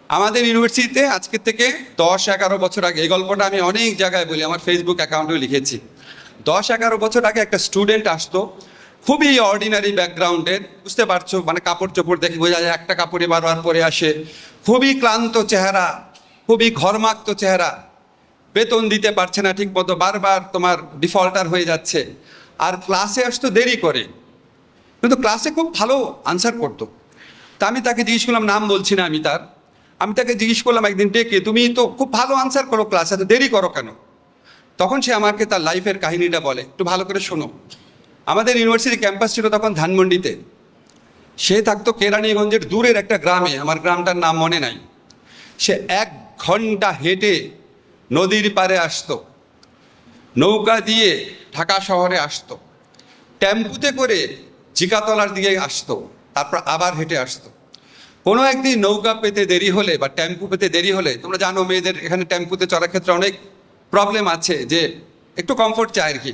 আমাদের ইউনিভার্সিটিতে আজকের থেকে 10-11 বছর আগে, এই গল্পটা আমি অনেক জায়গায় বলি, আমার ফেসবুক অ্যাকাউন্টেও লিখেছি। 10-11 বছর আগে একটা স্টুডেন্ট আসতো, খুবই অর্ডিনারি ব্যাকগ্রাউন্ডের, বুঝতে পারছো, মানে কাপড় চোপড় দেখে বোঝা যায় একটা কাপড়ে বারবার পরে আসে, খুবই ক্লান্ত চেহারা, খুবই ঘর্মাক্ত চেহারা, বেতন দিতে পারছে না ঠিক মতো, বারবার তোমার ডিফল্টার হয়ে যাচ্ছে, আর ক্লাসে আসতো দেরি করে, কিন্তু ক্লাসে খুব ভালো আনসার করতো। তা আমি তাকে জিজ্ঞেস করলাম, নাম বলছি না আমি তাকে জিজ্ঞেস করলাম একদিন ডেকে, তুমি তো খুব ভালো আনসার করো ক্লাসে, এত দেরি করো কেন? তখন সে আমাকে তার লাইফের কাহিনীটা বলে, একটু ভালো করে শোনো। আমাদের ইউনিভার্সিটি ক্যাম্পাস ছিল তখন ধানমন্ডিতে, সে থাকতো কেরানীগঞ্জের দূরের একটা গ্রামে, আমার গ্রামটার নাম মনে নাই। সে 1 ঘন্টা হেঁটে নদীর পাড়ে আসতো, নৌকা দিয়ে ঢাকা শহরে আসতো, টেম্পুতে করে জিকাতলার দিকে আসতো, তারপর আবার হেঁটে আসতো। কোনো একদিন নৌকা পেতে দেরি হলে বা টেম্পু পেতে দেরি হলে, তোমরা জানো মেয়েদের এখানে টেম্পুতে চলার ক্ষেত্রে অনেক প্রবলেম আছে, যে একটু কমফোর্ট চায় আর কি।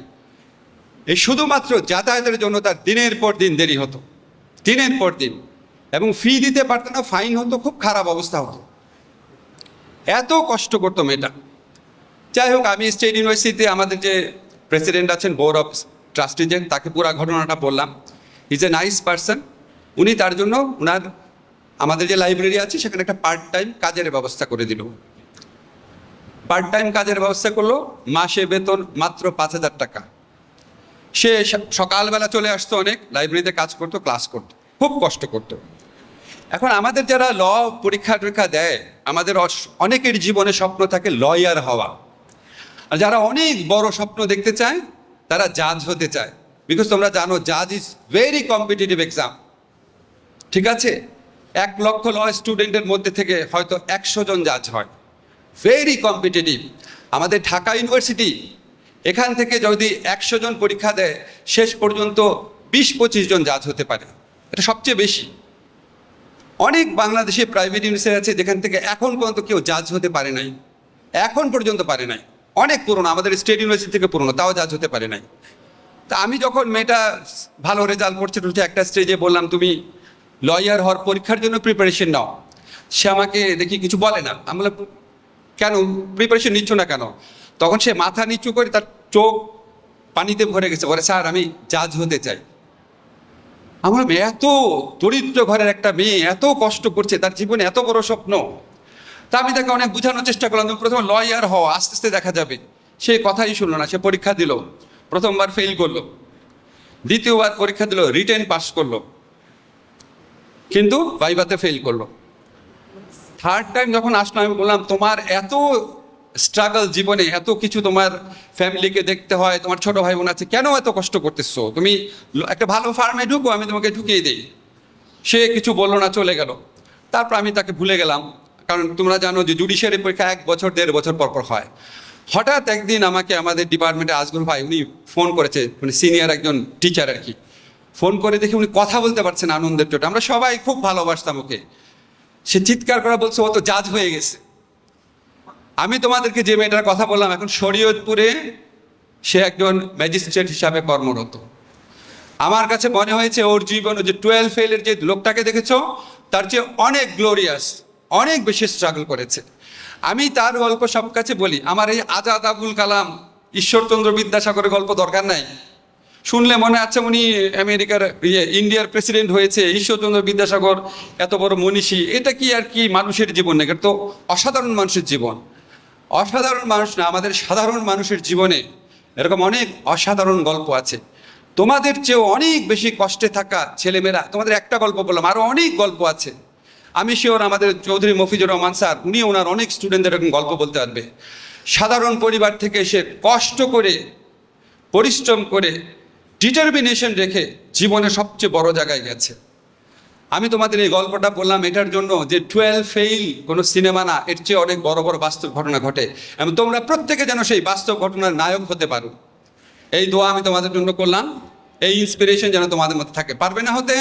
এই শুধুমাত্র যাতায়াতের জন্য তার দিনের পর দিন দেরি হতো, দিনের পর দিন, এবং ফি দিতে পারতো না, ফাইন হতো, খুব খারাপ অবস্থা হতো, এত কষ্ট করতো মেয়েটা। যাই হোক, আমি স্টেট ইউনিভার্সিটিতে আমাদের যে প্রেসিডেন্ট আছেন, বোর্ড অফ ট্রাস্টিজেন, তাকে পুরো ঘটনাটা বললাম। Is a nice person. উনি তার জন্য ওনার আমাদের যে লাইব্রেরি আছে সেখানে একটা পার্ট টাইম কাজের ব্যবস্থা করে দিল। পার্ট টাইম কাজের ব্যবস্থা করলো, মাসে বেতন মাত্র 5,000 টাকা। সে সকালবেলা চলে আসতো, অনেক লাইব্রেরিতে কাজ করতো, ক্লাস করতো, খুব কষ্ট করতো। এখন আমাদের যারা ল পরীক্ষা টরীক্ষা দেয়, আমাদের অনেকের জীবনে স্বপ্ন থাকে লয়ার হওয়া, আর যারা অনেক বড় স্বপ্ন দেখতে চায় তারা জাজ হতে চায়। বিকজ তোমরা জানো জাজ ইজ ভেরি কম্পিটিটিভ এক্সাম, ঠিক আছে? 1 লক্ষ ল স্টুডেন্টের মধ্যে থেকে হয়তো 100 জন জাজ হয়, ভেরি কম্পিটিটিভ। আমাদের ঢাকা ইউনিভার্সিটি, এখান থেকে যদি 100 জন পরীক্ষা দেয়, শেষ পর্যন্ত 20-25 জন জাজ হতে পারে, এটা সবচেয়ে বেশি। অনেক বাংলাদেশে প্রাইভেট ইউনিভার্সিটি আছে যেখান থেকে এখন পর্যন্ত কেউ জাজ হতে পারে নাই, এখন পর্যন্ত পারে নাই। অনেক পুরনো, আমাদের স্টেট ইউনিভার্সিটি থেকে পুরনো, তাও জাজ হতে পারে নাই। তা আমি যখন মেয়েটা ভালো রেজাল্ট করছে একটা স্টেজে বললাম, তুমি লয়ার হওয়ার পরীক্ষার জন্য প্রিপারেশন নাও। সে আমাকে দেখি কিছু বলে না। আমি বললাম, কেন প্রিপারেশন নিচ্ছ না কেন? তখন সে মাথা নিচু করে, তার চোখ পানিতে ভরে গেছে, বলে, স্যার আমি জাজ হতে চাই। আমার এত দরিদ্র ঘরের একটা মেয়ে এত কষ্ট করছে, তার জীবনে এত বড় স্বপ্ন। তা আমি তাকে অনেক বোঝানোর চেষ্টা করলাম, তুমি প্রথমে লয়ার হও, আস্তে আস্তে দেখা যাবে। সে কথাই শুনলো না, সে পরীক্ষা দিল, প্রথমবার ফেল করলো, দ্বিতীয়বার পরীক্ষা দিল, রিটেন পাস করলো, কিন্তু ভাইভাতে ফেল করলো। থার্ড টাইম যখন আসলো, আমি বললাম, তোমার এত স্ট্রাগল জীবনে, এত কিছু, তোমার ফ্যামিলিকে দেখতে হয়, তোমার ছোট ভাই বোন আছে, কেন এত কষ্ট করতেছো? তুমি একটা ভালো ফার্মে ঢুকো, আমি তোমাকে ঢুকিয়ে দিই। সে কিছু বললো না, চলে গেল। তারপর আমি তাকে ভুলে গেলাম, কারণ তোমরা জানো যে জুডিশিয়ারি পরীক্ষা 1 বছর 1.5 বছর পর পর হয়। হঠাৎ একদিন আমাকে আমাদের ডিপার্টমেন্টে আজগর ভাই, উনি ফোন করেছে, মানে সিনিয়র একজন টিচার আর কি। ফোন করে দেখি উনি কথা বলতে পারছেন আনন্দের চোটে, আমরা সবাই খুব ভালোবাসতাম ওকে। সে চিৎকার করা বলছে, ও তো জাজ হয়ে গেছে। আমি তোমাদেরকে যে মেয়েটার কথা বললাম, এখন শরীয়তপুরে সে একজন ম্যাজিস্ট্রেট হিসাবে কর্মরত। আমার কাছে মনে হয়েছে ওর জীবন, যে 12 ফেলের যে লোকটাকে দেখেছো, তার চেয়ে অনেক গ্লোরিয়াস, অনেক বেশি স্ট্রাগল করেছে। আমি তার গল্প সব কাছে বলি। আমার এই আজাদ আবুল কালাম, ঈশ্বরচন্দ্র বিদ্যাসাগরের গল্প দরকার নাই, শুনলে মনে আছে উনি আমেরিকার ইন্ডিয়ার প্রেসিডেন্ট হয়েছে, ঈশ্বরচন্দ্র বিদ্যাসাগর এত বড় মনীষী, এটা কি আর কি মানুষের জীবন না? এটা তো অসাধারণ মানুষের জীবন। অসাধারণ মানুষ না, আমাদের সাধারণ মানুষের জীবনে এরকম অনেক অসাধারণ গল্প আছে। তোমাদের চেয়েও অনেক বেশি কষ্টে থাকা ছেলেমেয়েরা, তোমাদের একটা গল্প বললাম, আরও অনেক গল্প আছে। আমি শিওর আমাদের চৌধুরী মফিজুর রহমান স্যার, উনি ওনার অনেক স্টুডেন্টদের এরকম গল্প বলতে পারবে। সাধারণ পরিবার থেকে এসে কষ্ট করে, পরিশ্রম করে, ডিটারমিনেশন রেখে জীবনে সবচেয়ে বড় জায়গায় গেছে। আমি তোমাদের এই গল্পটা বললাম এটার জন্য যে 12 ফেইল কোনো সিনেমা না, এর চেয়ে অনেক বড় বড় বাস্তব ঘটনা ঘটে, এবং তোমরা প্রত্যেকে যেন সেই বাস্তব ঘটনার নায়ক হতে পারো। এই দোয়া আমি তোমাদের জন্য করলাম, এই ইন্সপিরেশন যেন তোমাদের মধ্যে থাকে। পারবে না হতে?